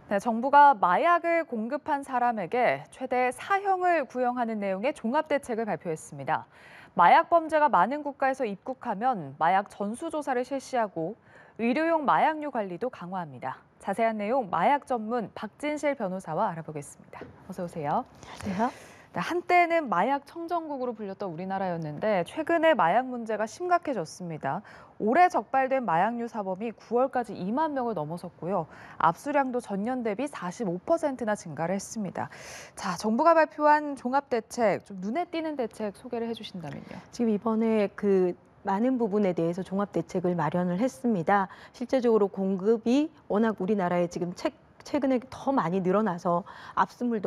네, 정부가 마약을 공급한 사람에게 최대 사형을 구형하는 내용의 종합대책을 발표했습니다. 마약 범죄가 많은 국가에서 입국하면 마약 전수조사를 실시하고 의료용 마약류 관리도 강화합니다. 자세한 내용 마약 전문 박진실 변호사와 알아보겠습니다. 어서 오세요. 안녕하세요. 네, 한때는 마약 청정국으로 불렸던 우리나라였는데 최근에 마약 문제가 심각해졌습니다. 올해 적발된 마약류 사범이 9월까지 2만 명을 넘어섰고요. 압수량도 전년 대비 45%나 증가를 했습니다. 자, 정부가 발표한 종합대책, 좀 눈에 띄는 대책 소개를 해주신다면요. 지금 이번에 많은 부분에 대해서 종합 대책을 마련을 했습니다. 실제적으로 공급이 워낙 우리나라에 지금 최근에 더 많이 늘어나서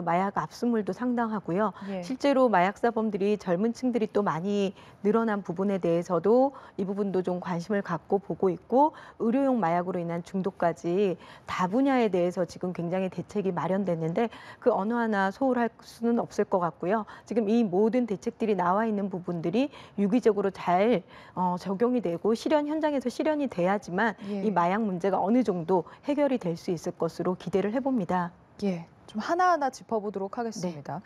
마약 압수물도 상당하고요. 예. 실제로 마약 사범들이 젊은 층들이 또 많이 늘어난 부분에 대해서도 이 부분도 좀 관심을 갖고 보고 있고 의료용 마약으로 인한 중독까지 다 분야에 대해서 지금 굉장히 대책이 마련됐는데 그 어느 하나 소홀할 수는 없을 것 같고요. 지금 이 모든 대책들이 나와 있는 부분들이 유기적으로 잘 적용이 되고 현장에서 실현이 돼야지만 예. 이 마약 문제가 어느 정도 해결이 될 수 있을 것으로 기대를 해봅니다. 예, 좀 하나하나 짚어보도록 하겠습니다.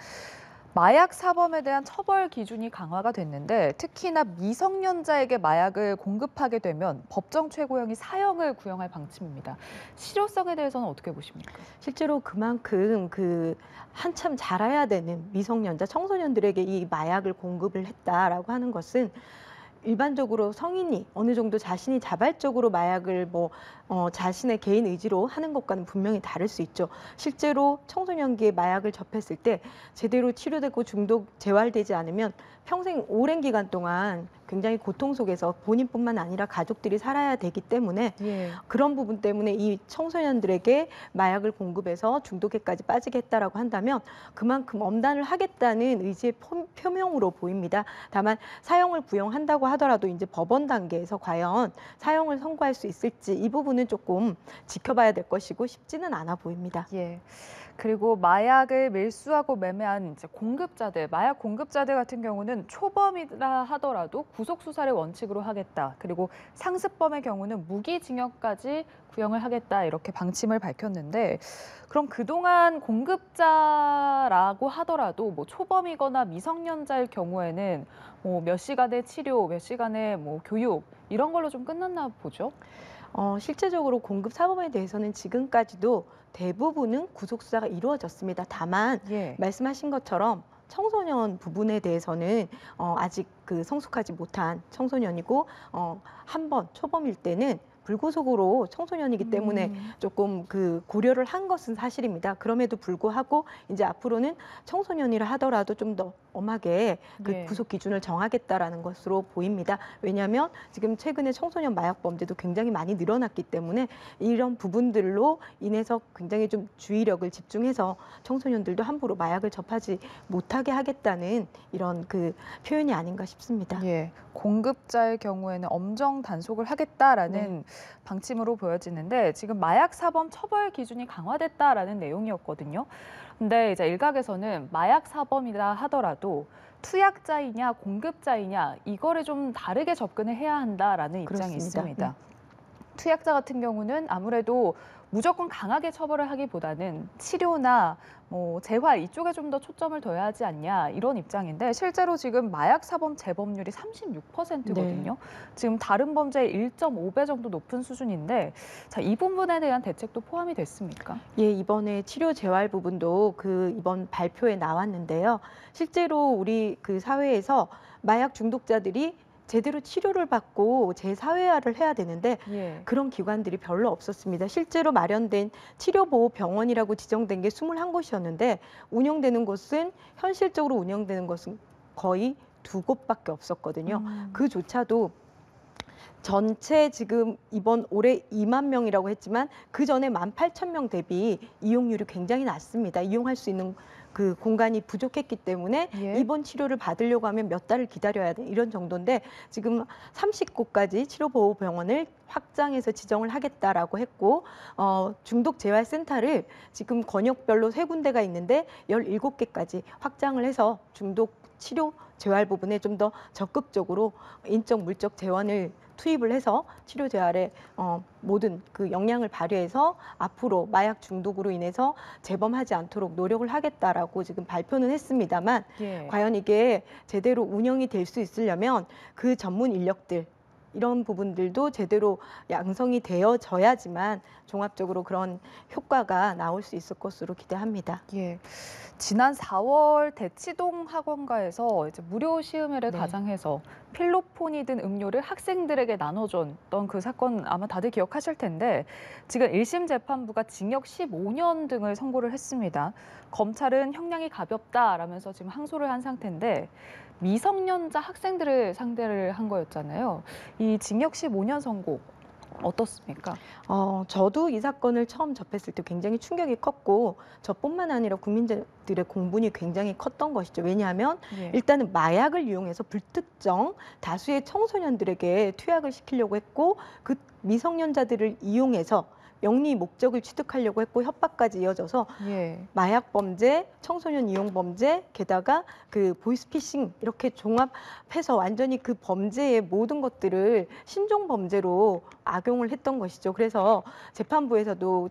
마약 사범에 대한 처벌 기준이 강화가 됐는데 특히나 미성년자에게 마약을 공급하게 되면 법정 최고형이 사형을 구형할 방침입니다. 실효성에 대해서는 어떻게 보십니까? 실제로 그만큼 한참 자라야 되는 미성년자 청소년들에게 이 마약을 공급을 했다라고 하는 것은 일반적으로 성인이 어느 정도 자신이 자발적으로 마약을 자신의 개인 의지로 하는 것과는 분명히 다를 수 있죠. 실제로 청소년기에 마약을 접했을 때 제대로 치료되고 재활되지 않으면 평생 오랜 기간 동안 굉장히 고통 속에서 본인뿐만 아니라 가족들이 살아야 되기 때문에 예. 그런 부분 때문에 이 청소년들에게 마약을 공급해서 중독에까지 빠지게 했다라고 한다면 그만큼 엄단을 하겠다는 의지의 표명으로 보입니다. 다만 사형을 구형한다고 하더라도 이제 법원 단계에서 과연 사형을 선고할 수 있을지 이 부분은 조금 지켜봐야 될 것이고 쉽지는 않아 보입니다. 예. 그리고 마약을 밀수하고 매매한 이제 공급자들, 마약 공급자들 같은 경우는 초범이라 하더라도 구속 수사를 원칙으로 하겠다. 그리고 상습범의 경우는 무기징역까지 구형을 하겠다. 이렇게 방침을 밝혔는데 그럼 그동안 공급자라고 하더라도 뭐 초범이거나 미성년자일 경우에는 뭐 몇 시간의 치료, 몇 시간의 뭐 교육 이런 걸로 좀 끝났나 보죠? 실제적으로 공급 사범에 대해서는 지금까지도 대부분은 구속 수사가 이루어졌습니다. 다만 예. 말씀하신 것처럼 청소년 부분에 대해서는 아직 성숙하지 못한 청소년이고 한 번 초범일 때는 불구속으로 청소년이기 때문에 조금 고려를 한 것은 사실입니다. 그럼에도 불구하고 이제 앞으로는 청소년이라 하더라도 좀 더 엄하게 예. 구속 기준을 정하겠다라는 것으로 보입니다. 왜냐하면 지금 최근에 청소년 마약 범죄도 굉장히 많이 늘어났기 때문에 이런 부분들로 인해서 굉장히 좀 주의력을 집중해서 청소년들도 함부로 마약을 접하지 못하게 하겠다는 이런 표현이 아닌가 싶습니다. 예, 공급자의 경우에는 엄정 단속을 하겠다라는 네. 방침으로 보여지는데 지금 마약 사범 처벌 기준이 강화됐다라는 내용이었거든요. 근데 이제 일각에서는 마약 사범이라 하더라도 투약자이냐 공급자이냐 이거를 좀 다르게 접근을 해야 한다라는 입장이 그렇습니다. 있습니다. 투약자 같은 경우는 아무래도 무조건 강하게 처벌을 하기보다는 치료나 뭐 재활 이쪽에 좀 더 초점을 둬야 하지 않냐 이런 입장인데 실제로 지금 마약 사범 재범률이 36%거든요. 지금 다른 범죄의 1.5배 정도 높은 수준인데 자, 이 부분에 대한 대책도 포함이 됐습니까? 예, 이번에 치료 재활 부분도 이번 발표에 나왔는데요. 실제로 우리 사회에서 마약 중독자들이 제대로 치료를 받고 재사회화를 해야 되는데 예. 그런 기관들이 별로 없었습니다. 실제로 마련된 치료보호병원이라고 지정된 게 21곳이었는데 현실적으로 운영되는 것은 거의 2곳밖에 없었거든요. 그조차도 전체 지금 이번 올해 2만 명이라고 했지만 그 전에 18,000명 대비 이용률이 굉장히 낮습니다. 이용할 수 있는 공간이 부족했기 때문에 예. 입원 치료를 받으려고 하면 몇 달을 기다려야 돼 이런 정도인데 지금 30곳까지 치료보호병원을 확장해서 지정을 하겠다라고 했고 중독 재활센터를 지금 권역별로 3군데가 있는데 17개까지 확장을 해서 중독 치료 재활 부분에 좀 더 적극적으로 인적 물적 재원을 투입을 해서 치료 재활에 모든 그 역량을 발휘해서 앞으로 마약 중독으로 인해서 재범하지 않도록 노력을 하겠다라고 지금 발표는 했습니다만 예. 과연 이게 제대로 운영이 될 수 있으려면 그 전문 인력들 이런 부분들도 제대로 양성이 되어져야지만 종합적으로 그런 효과가 나올 수 있을 것으로 기대합니다. 예. 지난 4월 대치동 학원가에서 이제 무료 시음회를 네. 가장해서 필로폰이 든 음료를 학생들에게 나눠줬던 그 사건 아마 다들 기억하실 텐데 지금 1심 재판부가 징역 15년 등을 선고를 했습니다. 검찰은 형량이 가볍다라면서 지금 항소를 한 상태인데 미성년자 학생들을 상대를 한 거였잖아요. 이 징역 15년 선고 어떻습니까? 저도 이 사건을 처음 접했을 때 굉장히 충격이 컸고 저뿐만 아니라 국민들의 공분이 굉장히 컸던 것이죠. 왜냐하면 예. 일단은 마약을 이용해서 불특정 다수의 청소년들에게 투약을 시키려고 했고 그 미성년자들을 이용해서 영리 목적을 취득하려고 했고 협박까지 이어져서 예. 마약 범죄, 청소년 이용 범죄, 게다가 그 보이스피싱 이렇게 종합해서 완전히 그 범죄의 모든 것들을 신종 범죄로 악용을 했던 것이죠. 그래서 재판부에서도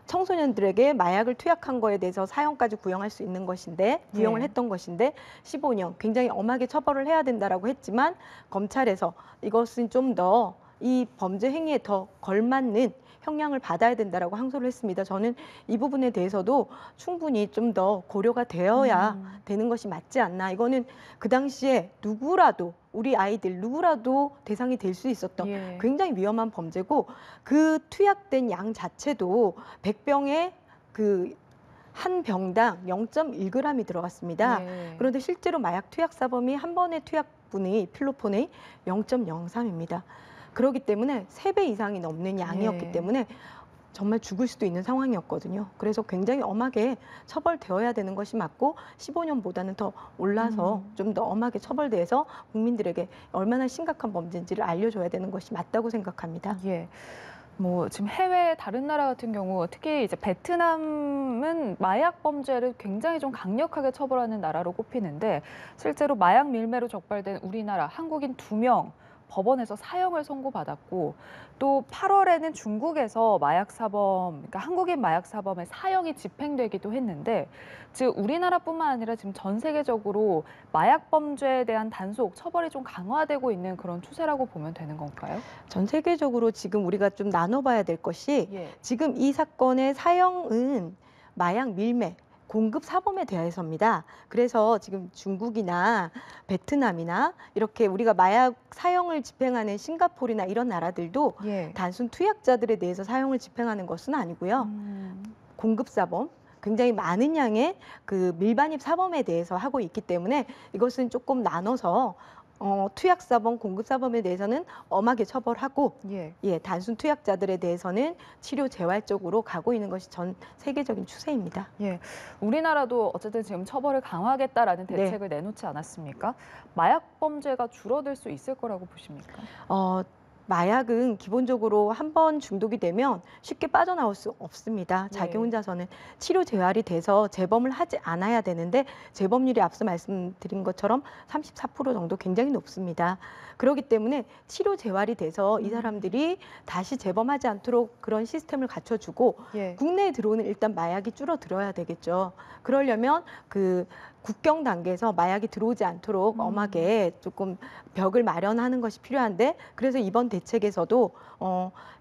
청소년들에게 마약을 투약한 거에 대해서 사형까지 구형할 수 있는 것인데 구형을 예. 했던 것인데 15년 굉장히 엄하게 처벌을 해야 된다라고 했지만 검찰에서 이것은 좀 더 이 범죄 행위에 더 걸맞는 형량을 받아야 된다라고 항소를 했습니다. 저는 이 부분에 대해서도 충분히 좀 더 고려가 되어야 되는 것이 맞지 않나. 이거는 그 당시에 누구라도 우리 아이들 누구라도 대상이 될 수 있었던 예. 굉장히 위험한 범죄고 그 투약된 양 자체도 100병에 그 한 병당 0.1g이 들어갔습니다. 예. 그런데 실제로 마약 투약 사범이 한 번의 투약분이 필로폰의 0.03입니다. 그렇기 때문에 3배 이상이 넘는 양이었기 예. 때문에 정말 죽을 수도 있는 상황이었거든요. 그래서 굉장히 엄하게 처벌되어야 되는 것이 맞고 15년보다는 더 올라서 좀 더 엄하게 처벌돼서 국민들에게 얼마나 심각한 범죄인지를 알려줘야 되는 것이 맞다고 생각합니다. 예. 뭐 지금 해외 다른 나라 같은 경우 특히 이제 베트남은 마약 범죄를 굉장히 좀 강력하게 처벌하는 나라로 꼽히는데 실제로 마약 밀매로 적발된 우리나라 한국인 2명 법원에서 사형을 선고받았고 또 8월에는 중국에서 마약 사범, 그러니까 한국인 마약 사범의 사형이 집행되기도 했는데 즉 우리나라뿐만 아니라 지금 전 세계적으로 마약 범죄에 대한 단속 처벌이 좀 강화되고 있는 그런 추세라고 보면 되는 건가요? 전 세계적으로 지금 우리가 좀 나눠봐야 될 것이 예. 지금 이 사건의 사형은 마약 밀매, 공급 사범에 대해서입니다. 그래서 지금 중국이나 베트남이나 이렇게 우리가 마약 사형을 집행하는 싱가포르나 이런 나라들도 예. 단순 투약자들에 대해서 사형을 집행하는 것은 아니고요. 공급 사범, 굉장히 많은 양의 그 밀반입 사범에 대해서 하고 있기 때문에 이것은 조금 나눠서 투약 사범, 공급 사범에 대해서는 엄하게 처벌하고 예. 단순 투약자들에 대해서는 치료 재활 쪽으로 가고 있는 것이 전 세계적인 추세입니다. 예, 우리나라도 어쨌든 지금 처벌을 강화하겠다라는 네. 대책을 내놓지 않았습니까? 마약 범죄가 줄어들 수 있을 거라고 보십니까? 마약은 기본적으로 한 번 중독이 되면 쉽게 빠져나올 수 없습니다. 자기 예. 혼자서는 치료 재활이 돼서 재범을 하지 않아야 되는데 재범률이 앞서 말씀드린 것처럼 34% 정도 굉장히 높습니다. 그렇기 때문에 치료 재활이 돼서 이 사람들이 다시 재범하지 않도록 그런 시스템을 갖춰주고 예. 국내에 들어오는 일단 마약이 줄어들어야 되겠죠. 그러려면 그 국경 단계에서 마약이 들어오지 않도록 엄하게 조금 벽을 마련하는 것이 필요한데 그래서 이번 대책에서도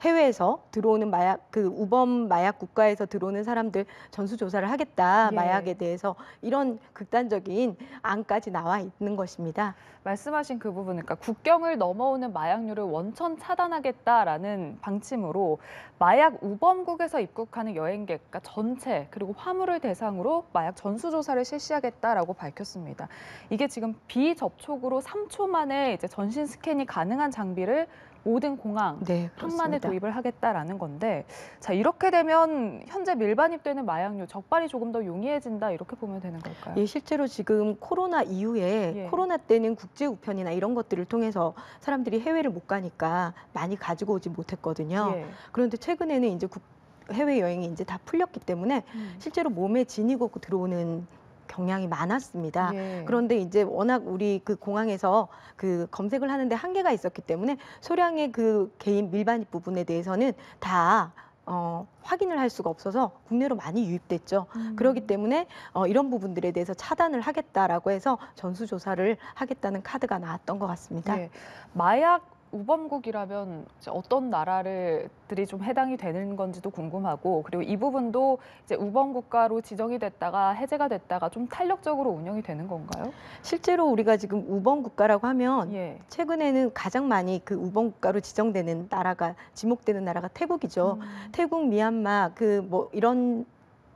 해외에서 들어오는 마약 그 우범 마약 국가에서 들어오는 사람들 전수조사를 하겠다 예. 마약에 대해서 이런 극단적인 안까지 나와 있는 것입니다. 말씀하신 그 부분, 그러니까 국경을 넘어오는 마약류를 원천 차단하겠다라는 방침으로 마약 우범국에서 입국하는 여행객 그러니까 전체 그리고 화물을 대상으로 마약 전수조사를 실시하겠다라고 밝혔습니다. 이게 지금 비접촉으로 3초 만에 이제 전신 스캔이 가능한 장비를 모든 공항, 네, 항만에 그렇습니다. 도입을 하겠다라는 건데 자 이렇게 되면 현재 밀반입되는 마약류 적발이 조금 더 용이해진다 이렇게 보면 되는 걸까요? 예, 실제로 지금 코로나 이후에 예. 코로나 때는 국제 우편이나 이런 것들을 통해서 사람들이 해외를 못 가니까 많이 가지고 오지 못했거든요. 예. 그런데 최근에는 이제 해외 여행이 이제 다 풀렸기 때문에 실제로 몸에 지니고 들어오는 경향이 많았습니다. 예. 그런데 이제 워낙 우리 그 공항에서 그 검색을 하는데 한계가 있었기 때문에 소량의 그 개인 밀반입 부분에 대해서는 다 확인을 할 수가 없어서 국내로 많이 유입됐죠. 그렇기 때문에 이런 부분들에 대해서 차단을 하겠다라고 해서 전수조사를 하겠다는 카드가 나왔던 것 같습니다. 예. 마약 우범국이라면 이제 어떤 나라들이 좀 해당이 되는 건지도 궁금하고, 그리고 이 부분도 이제 우범국가로 지정이 됐다가 해제가 됐다가 좀 탄력적으로 운영이 되는 건가요? 실제로 우리가 지금 우범 국가라고 하면 예. 최근에는 가장 많이 그 우범 국가로 지정되는 나라가 지목되는 나라가 태국이죠. 태국, 미얀마 그 뭐 이런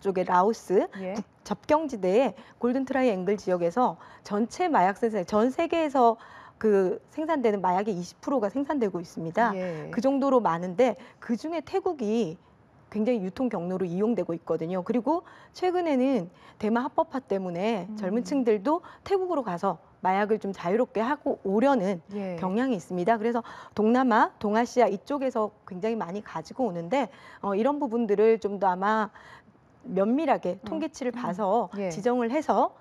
쪽의 라오스 예. 접경지대의 골든 트라이앵글 지역에서 전체 마약 생산 전 세계에서 그 생산되는 마약의 20%가 생산되고 있습니다. 예. 그 정도로 많은데 그 중에 태국이 굉장히 유통 경로로 이용되고 있거든요. 그리고 최근에는 대마 합법화 때문에 젊은 층들도 태국으로 가서 마약을 좀 자유롭게 하고 오려는 예. 경향이 있습니다. 그래서 동남아, 동아시아 이쪽에서 굉장히 많이 가지고 오는데 이런 부분들을 좀 더 아마 면밀하게 통계치를 봐서 예. 지정을 해서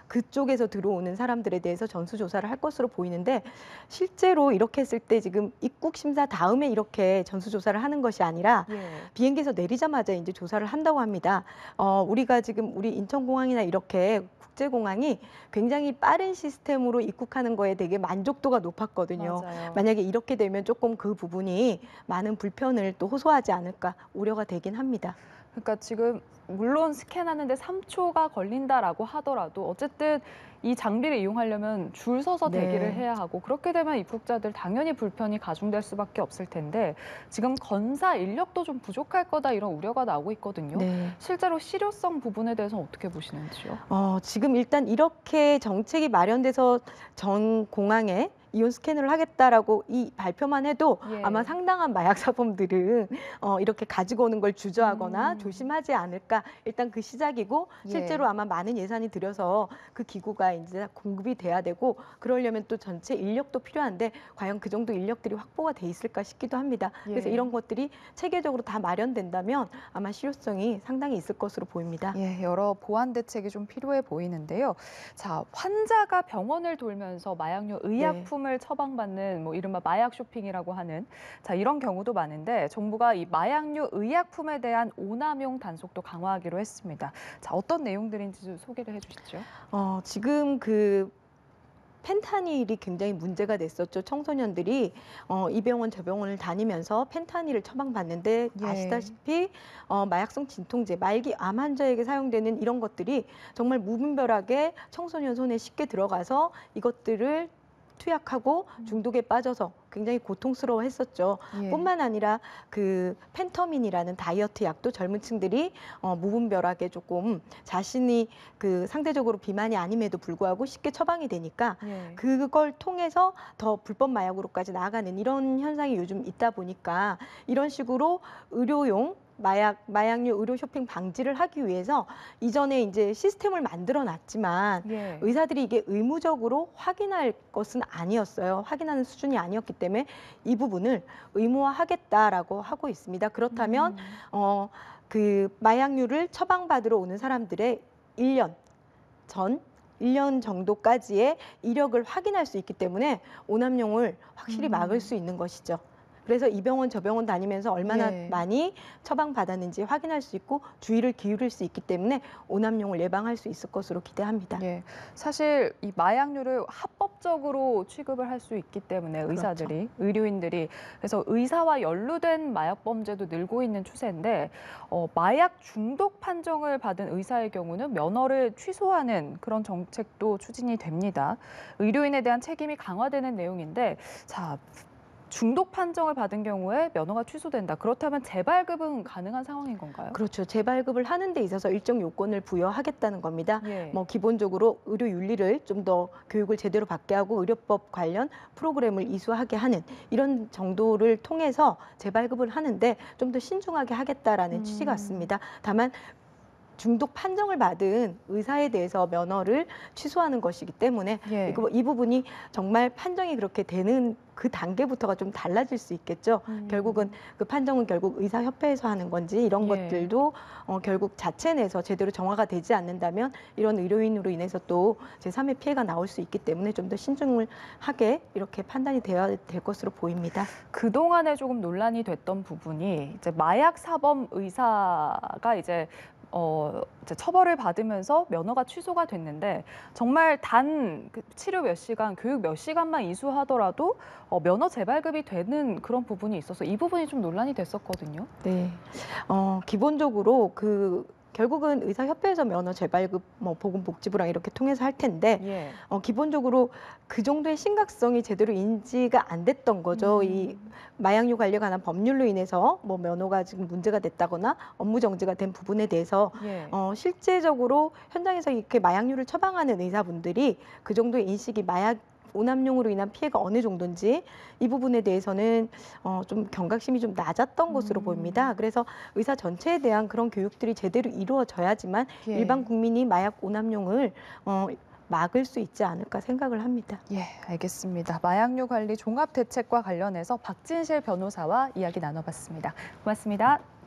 그쪽에서 들어오는 사람들에 대해서 전수조사를 할 것으로 보이는데 실제로 이렇게 했을 때 지금 입국 심사 다음에 이렇게 전수조사를 하는 것이 아니라 예. 비행기에서 내리자마자 이제 조사를 한다고 합니다. 우리가 지금 우리 인천공항이나 이렇게 국제공항이 굉장히 빠른 시스템으로 입국하는 거에 되게 만족도가 높았거든요. 맞아요. 만약에 이렇게 되면 조금 그 부분이 많은 불편을 또 호소하지 않을까 우려가 되긴 합니다. 그러니까 지금 물론 스캔하는데 3초가 걸린다라고 하더라도 어쨌든 이 장비를 이용하려면 줄 서서 네. 대기를 해야 하고, 그렇게 되면 입국자들 당연히 불편이 가중될 수밖에 없을 텐데 지금 건사 인력도 좀 부족할 거다 이런 우려가 나오고 있거든요. 네. 실제로 실효성 부분에 대해서는 어떻게 보시는지요? 지금 일단 이렇게 정책이 마련돼서 전 공항에 이온 스캔을 하겠다라고 이 발표만 해도 예. 아마 상당한 마약 사범들은 이렇게 가지고 오는 걸 주저하거나 조심하지 않을까. 일단 그 시작이고 실제로 예. 아마 많은 예산이 들여서 그 기구가 이제 공급이 돼야 되고 그러려면 또 전체 인력도 필요한데 과연 그 정도 인력들이 확보가 돼 있을까 싶기도 합니다. 그래서 예. 이런 것들이 체계적으로 다 마련된다면 아마 실효성이 상당히 있을 것으로 보입니다. 예, 여러 보완 대책이 좀 필요해 보이는데요. 자, 환자가 병원을 돌면서 마약류 의약품을 처방받는 뭐 이른바 마약 쇼핑이라고 하는 이런 경우도 많은데 정부가 이 마약류 의약품에 대한 오남용 단속도 강화하기로 했습니다. 자, 어떤 내용들인지 좀 소개를 해주시죠. 지금 그 펜타닐이 굉장히 문제가 됐었죠. 청소년들이 이 병원 저 병원을 다니면서 펜타닐을 처방받는데 예. 아시다시피 마약성 진통제, 말기 암 환자에게 사용되는 이런 것들이 정말 무분별하게 청소년 손에 쉽게 들어가서 이것들을 투약하고 중독에 빠져서 굉장히 고통스러워했었죠. 예. 뿐만 아니라 그 펜터민이라는 다이어트 약도 젊은 층들이 무분별하게 조금 자신이 그 상대적으로 비만이 아님에도 불구하고 쉽게 처방이 되니까 예. 그걸 통해서 더 불법 마약으로까지 나아가는 이런 현상이 요즘 있다 보니까 이런 식으로 의료용 마약류 의료 쇼핑 방지를 하기 위해서 이전에 이제 시스템을 만들어 놨지만 예. 의사들이 이게 의무적으로 확인할 것은 아니었어요. 확인하는 수준이 아니었기 때문에 이 부분을 의무화하겠다라고 하고 있습니다. 그렇다면 그 마약류를 처방받으러 오는 사람들의 1년 정도까지의 이력을 확인할 수 있기 때문에 오남용을 확실히 막을 수 있는 것이죠. 그래서 이 병원 저 병원 다니면서 얼마나 예. 많이 처방받았는지 확인할 수 있고 주의를 기울일 수 있기 때문에 오남용을 예방할 수 있을 것으로 기대합니다. 예, 사실 이 마약류를 합법적으로 취급을 할 수 있기 때문에 의사들이, 의료인들이, 그래서 의사와 연루된 마약 범죄도 늘고 있는 추세인데 마약 중독 판정을 받은 의사의 경우는 면허를 취소하는 그런 정책도 추진이 됩니다. 의료인에 대한 책임이 강화되는 내용인데, 자, 중독 판정을 받은 경우에 면허가 취소된다. 그렇다면 재발급은 가능한 상황인 건가요? 그렇죠. 재발급을 하는 데 있어서 일정 요건을 부여하겠다는 겁니다. 예. 뭐 기본적으로 의료 윤리를 좀 더 교육을 제대로 받게 하고 의료법 관련 프로그램을 이수하게 하는 이런 정도를 통해서 재발급을 하는데 좀 더 신중하게 하겠다라는 취지 같습니다. 다만 중독 판정을 받은 의사에 대해서 면허를 취소하는 것이기 때문에 예. 이 부분이 정말 판정이 그렇게 되는 그 단계부터가 좀 달라질 수 있겠죠. 결국은 그 판정은 결국 의사협회에서 하는 건지 이런 예. 것들도 결국 자체 내에서 제대로 정화가 되지 않는다면 이런 의료인으로 인해서 또 제3의 피해가 나올 수 있기 때문에 좀 더 신중을 하게 이렇게 판단이 되어야 될 것으로 보입니다. 그동안에 조금 논란이 됐던 부분이 이제 마약 사범 의사가 이제 처벌을 받으면서 면허가 취소가 됐는데 정말 단 그 치료 몇 시간, 교육 몇 시간만 이수하더라도 면허 재발급이 되는 그런 부분이 있어서 이 부분이 좀 논란이 됐었거든요. 네, 기본적으로 결국은 의사협회에서 면허 재발급, 보건복지부랑 이렇게 통해서 할 텐데 예. 기본적으로 그 정도의 심각성이 제대로 인지가 안 됐던 거죠. 이 마약류 관리에 관한 법률로 인해서 면허가 지금 문제가 됐다거나 업무 정지가 된 부분에 대해서 예. 실제적으로 현장에서 이렇게 마약류를 처방하는 의사분들이 그 정도의 인식이 마약 오남용으로 인한 피해가 어느 정도인지 이 부분에 대해서는 좀 경각심이 좀 낮았던 것으로 보입니다. 그래서 의사 전체에 대한 그런 교육들이 제대로 이루어져야지만 예. 일반 국민이 마약 오남용을 막을 수 있지 않을까 생각을 합니다. 예, 알겠습니다. 마약류 관리 종합 대책과 관련해서 박진실 변호사와 이야기 나눠봤습니다. 고맙습니다.